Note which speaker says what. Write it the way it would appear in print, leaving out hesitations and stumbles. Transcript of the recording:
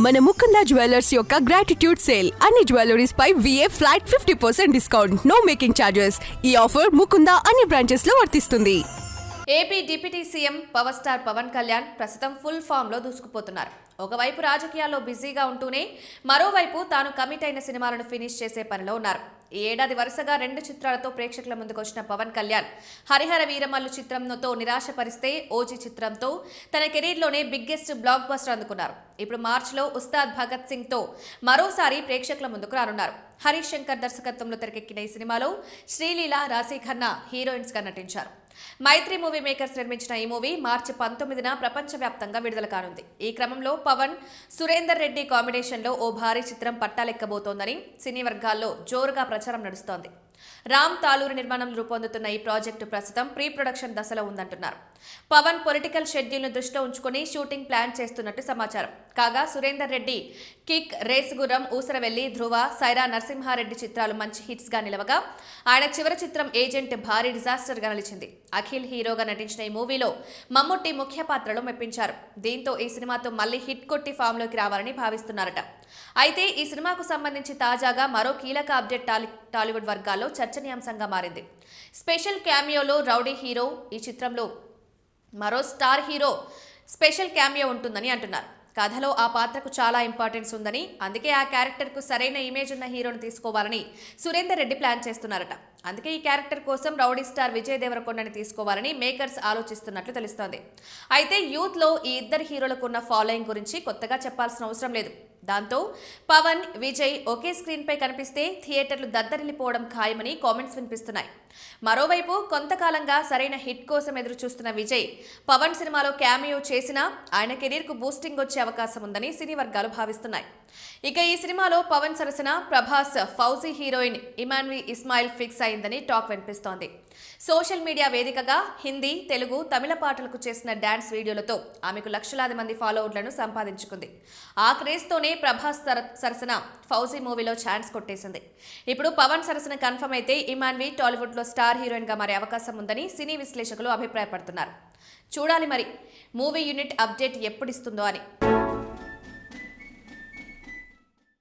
Speaker 1: మన ముకుంద జ్యువెలర్స్ యొక్క gratitude sale అన్ని జ్యువెలరీస్ పై VA flat 50% discount, no making charges. ఈ ఆఫర్ ముకుంద అన్ని బ్రాంచెస్ లో వర్తిస్తుంది.
Speaker 2: AP deputy CM power star Pawan Kalyan ప్రస్తుతం ఫుల్ ఫామ్ లో దూసుకుపోతున్నారు. ఒకవైపు రాజకీయాల్లో బిజీగా ఉంటూనే మరోవైపు తాను కమిట్ అయిన సినిమాలను ఫినిష్ చేసే పనిలో ఉన్నారు. ఈ ఏడాది వరుసగా 2 చిత్రాలతో ప్రేక్షకుల ముందుకు వచ్చిన పవన్ కళ్యాణ్ హరిహర వీరమల్లు చిత్రంతో నిరాశపరిస్తే ఓజీ చిత్రంతో తన కెరీర్లోనే బిగ్గెస్ట్ బ్లాక్ బస్టర్ అందుకున్నారు. ఇప్పుడు మార్చిలో ఉస్తాద్ భగత్ సింగ్ తో మరోసారి ప్రేక్షకుల ముందుకు రానున్నారు. హరీష్ శంకర్ దర్శకత్వంలో తెరకెక్కిన ఈ సినిమాలో శ్రీలీల, రాశీ ఖన్నా హీరోయిన్స్ గా నటించారు. మైత్రి మూవీ మేకర్స్ నిర్మించిన ఈ మూవీ మార్చి 19న ప్రపంచవ్యాప్తంగా విడుదల కానుంది. ఈ క్రమంలో పవన్, సురేందర్ రెడ్డి కాంబినేషన్లో ఓ భారీ చిత్రం పట్టాలెక్కబోతోందని సినీ వర్గాల్లో జోరుగా ప్రచారం నడుస్తోంది. రామ్ తాలూరి నిర్మాణంలో రూపొందుతున్న ఈ ప్రాజెక్టు ప్రస్తుతం ప్రీ ప్రొడక్షన్ దశలో ఉందంటున్నారు. పవన్ పొలిటికల్ షెడ్యూల్ ను దృష్టిలో ఉంచుకుని షూటింగ్ ప్లాన్ చేస్తున్నట్టు సమాచారం. కాగా సురేందర్ రెడ్డి కిక్, రేసుగుర్రం, ఊసరవెల్లి, ధ్రువ, సైరా నరసింహారెడ్డి చిత్రాలు మంచి హిట్స్ గా నిలవగా ఆయన చివరి చిత్రం ఏజెంట్ భారీ డిజాస్టర్ గా నిలిచింది. అఖిల్ హీరోగా నటించిన ఈ మూవీలో మమ్ముట్టి ముఖ్య పాత్రలో మెప్పించారు. దీంతో ఈ సినిమాతో మళ్లీ హిట్ కొట్టి ఫామ్ లోకి రావాలని భావిస్తున్నారట. అయితే ఈ సినిమాకు సంబంధించి తాజాగా మరో కీలక అప్డేట్ టాలీవుడ్ వర్గాల్లో చర్చనీయాంశంగా మారింది. స్పెషల్ క్యామియోలో రౌడీ హీరో, ఈ చిత్రంలో మరో స్టార్ హీరో స్పెషల్ క్యామియో ఉంటుందని అంటున్నారు. కథలో ఆ పాత్రకు చాలా ఇంపార్టెన్స్ ఉందని, అందుకే ఆ క్యారెక్టర్కు సరైన ఇమేజ్ ఉన్న హీరోను తీసుకోవాలని సురేందర్ రెడ్డి ప్లాన్ చేస్తున్నారట. అందుకే ఈ క్యారెక్టర్ కోసం రౌడీ స్టార్ విజయ్ దేవరకొండని తీసుకోవాలని మేకర్స్ ఆలోచిస్తున్నట్లు తెలుస్తోంది. అయితే యూత్లో ఈ ఇద్దరు హీరోలకు ఉన్న ఫాలోయింగ్ గురించి కొత్తగా చెప్పాల్సిన అవసరం లేదు. దాంతో పవన్, విజయ్ ఒకే స్క్రీన్ పై కనిపిస్తే థియేటర్లు దద్దరిల్లిపోవడం ఖాయమని కామెంట్స్ వినిపిస్తున్నాయి. మరోవైపు కొంతకాలంగా సరైన హిట్ కోసం ఎదురు చూస్తున్న విజయ్ పవన్ సినిమాలో క్యామియో చేసినా ఆయన కెరీర్ కు బూస్టింగ్ వచ్చే అవకాశం ఉందని సినీ వర్గాలు భావిస్తున్నాయి. ఇక ఈ సినిమాలో పవన్ సరసన ప్రభాస్, ఫౌజీ హీరోయిన్ ఇమాన్వి ఇస్మాయిల్ ఫిక్స్ అయిందని టాక్ వినిపిస్తోంది. సోషల్ మీడియా వేదికగా హిందీ, తెలుగు, తమిళ పాటలకు చేసిన డాన్స్ వీడియోలతో ఆమెకు లక్షలాది మంది ఫాలోవర్లను సంపాదించుకుంది. ఆ క్రేజ్తోనే ప్రభాస్ సరసన ఫౌజీ మూవీలో ఛాన్స్ కొట్టేసింది. ఇప్పుడు పవన్ సరసన కన్ఫర్మ్ అయితే ఇమాన్వి టాలీవుడ్ లో స్టార్ హీరోయిన్ గా మారే అవకాశం ఉందని సినీ విశ్లేషకులు అభిప్రాయపడుతున్నారు. చూడాలి మరి మూవీ యూనిట్ అప్డేట్ ఎప్పుడిస్తుందో అని.